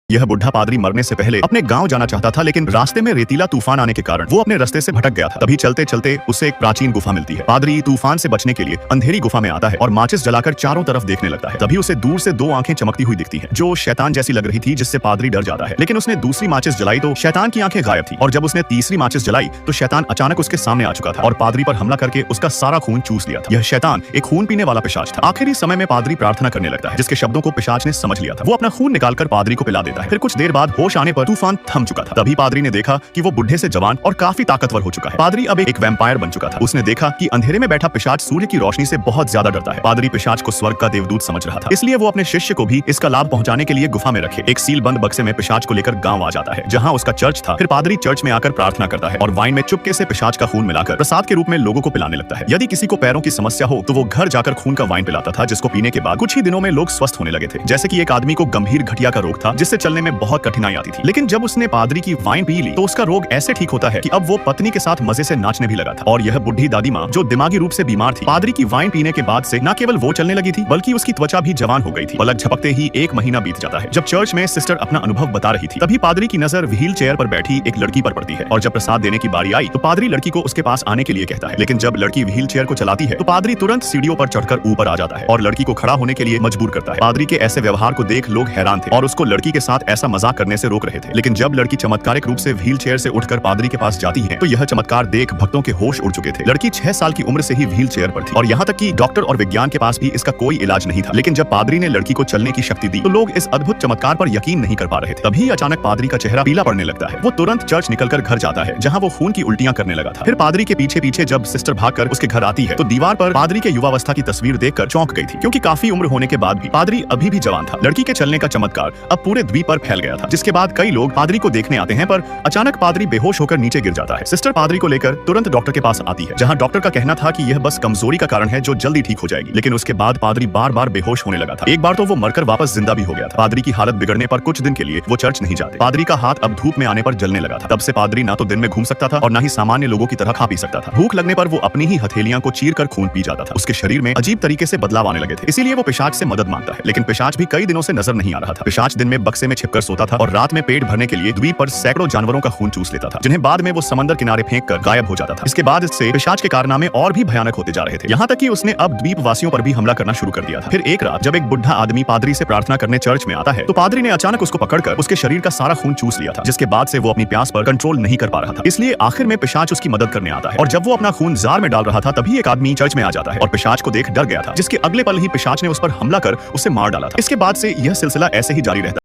यह बुढ़ा पादरी मरने से पहले अपने गांव जाना चाहता था, लेकिन रास्ते में रेतीला तूफान आने के कारण वो अपने रास्ते से भटक गया था। तभी चलते चलते उसे एक प्राचीन गुफा मिलती है। पादरी तूफान से बचने के लिए अंधेरी गुफा में आता है और माचिस जलाकर चारों तरफ देखने लगता है। तभी उसे दूर से दो आंखें चमकती हुई दिखती हैं, जो शैतान जैसी लग रही थी, जिससे पादरी डर जाता है। लेकिन उसने दूसरी माचिस जलाई तो शैतान की आंखें गायब थी, और जब उसने तीसरी माचिस जलाई तो शैतान अचानक उसके सामने आ चुका था और पादरी पर हमला करके उसका सारा खून चूस लिया था। यह शैतान एक खून पीने वाला पिशाच था। आखिरी समय में पादरी प्रार्थना करने लगता है, जिसके शब्दों को पिशाच ने समझ लिया था। वो अपना खून निकालकर पादरी को पिला देता है। फिर कुछ देर बाद होश आने पर तूफान थम चुका था। तभी पादरी ने देखा कि वो बुढ़े से जवान और काफी ताकतवर हो चुका है। पादरी अब एक वैम्पायर बन चुका था। उसने देखा कि अंधेरे में बैठा पिशाच सूर्य की रोशनी से बहुत ज्यादा डरता है। पादरी पिशाच को स्वर्ग का देवदूत समझ रहा था, इसलिए वो अपने शिष्य को भी इसका लाभ पहुंचाने के लिए गुफा में रखे एक सील बंद बक्से में पिशाच को लेकर गांव आ जाता है, जहां उसका चर्च था। फिर पादरी चर्च में आकर प्रार्थना करता है और वाइन में चुपके से पिशाच का खून मिलाकर प्रसाद के रूप में लोगों को पिलाने लगता है। यदि किसी को पैरों की समस्या हो तो वो घर जाकर खून का वाइन पिलाता था, जिसको पीने के बाद कुछ ही दिनों में लोग स्वस्थ होने लगे थे। जैसे कि एक आदमी को गंभीर घटिया का रोग था, जिससे चलने में बहुत कठिनाई आती थी, लेकिन जब उसने पादरी की वाइन पी ली तो उसका रोग ऐसे ठीक होता है कि अब वो पत्नी के साथ मजे से नाचने भी लगा था। और यह बुढ़ी दादी माँ, जो दिमागी रूप से बीमार थी, पादरी की वाइन पीने के बाद से न केवल वो चलने लगी थी, बल्कि उसकी त्वचा भी जवान हो गई थी। पलक झपकते ही एक महीना बीत जाता है। जब चर्च में सिस्टर अपना अनुभव बता रही थी, तभी पादरी की नजर व्हील चेयर पर बैठी एक लड़की पर पड़ती है। और जब प्रसाद देने की बारी आई तो पादरी लड़की को उसके पास आने के लिए कहता है, लेकिन जब लड़की व्हील चेयर को चलाती है तो पादरी तुरंत सीढ़ियों पर चढ़कर ऊपर आ जाता है और लड़की को खड़ा होने के लिए मजबूर करता है। पादरी के ऐसे व्यवहार को देख लोग हैरान थे और उसको लड़की के साथ ऐसा मजाक करने से रोक रहे थे। लेकिन जब लड़की चमत्कारिक रूप से व्हील चेयर से उठकर पादरी के पास जाती है तो यह चमत्कार देख भक्तों के होश उड़ चुके थे। लड़की 6 साल की उम्र से ही व्हील चेयर पर थी और यहाँ तक कि डॉक्टर और विज्ञान के पास भी इसका कोई इलाज नहीं था। लेकिन जब पादरी ने लड़की को चलने की शक्ति दी तो लोग इस अद्भुत चमत्कार पर यकीन नहीं कर पा रहे थे। तभी अचानक पादरी का चेहरा पीला पड़ने लगता है। वो तुरंत चर्च निकलकर घर जाता है, जहाँ वो खून की उल्टियां करने लगा था। फिर पादरी के पीछे पीछे जब सिस्टर भागकर उसके घर आती है तो दीवार पर पादरी के युवावस्था की तस्वीर देखकर चौंक गई थी, क्योंकि काफी उम्र होने के बाद भी पादरी अभी भी जवान था। लड़की के चलने का चमत्कार अब पूरे द्वीप पर फैल गया था, जिसके बाद कई लोग पादरी को देखने आते हैं, पर अचानक पादरी बेहोश होकर नीचे गिर जाता है। सिस्टर पादरी को लेकर तुरंत डॉक्टर के पास आती है, जहां डॉक्टर का कहना था कि यह बस कमजोरी का कारण है जो जल्दी ठीक हो जाएगी। लेकिन उसके बाद पादरी बार बार बेहोश होने लगा था। एक बार तो वो मरकर वापस जिंदा भी हो गया था। पादरी की हालत बिगड़ने पर कुछ दिन के लिए वो चर्च नहीं जाते। पादरी का हाथ अब धूप में आने पर जलने लगा था। तब से पादरी ना तो दिन में घूम सकता था और ना ही सामान्य लोगों की तरह खा पी सकता था। भूख लगने पर वो अपनी ही हथेलियां को चीर कर खून पी जाता था। उसके शरीर में अजीब तरीके से बदलाव आने लगे थे, इसीलिए वो पिशाच से मदद मांगता है। लेकिन पिशाच भी कई दिनों से नजर नहीं आ रहा था। पिशाच दिन में बक्से में छिपकर सोता था और रात में पेट भरने के लिए द्वीप पर सैकड़ों जानवरों का खून चूस लेता था, जिन्हें बाद में वो समंदर किनारे फेंक कर गायब हो जाता था। इसके बाद इससे पिशाच के कारनामे और भी भयानक होते जा रहे थे, यहाँ तक कि उसने अब द्वीप वासियों पर भी हमला करना शुरू कर दिया था। फिर एक रात जब एक बुढ़ा आदमी पादरी से प्रार्थना करने चर्च में आता है तो पादरी ने अचानक उसको पकड़कर उसके शरीर का सारा खून चूस लिया था, जिसके बाद से वो अपनी प्यास पर कंट्रोल नहीं कर पा रहा था। इसलिए आखिर में पिशाच उसकी मदद करने आता है और जब वो अपना खून जार में डाल रहा था तभी एक आदमी चर्च में आ जाता है और पिशाच को देख डर गया था, जिसके अगले पल ही पिशाच ने उस पर हमला कर उसे मार डाला था। इसके बाद से यह सिलसिला ऐसे ही जारी रहता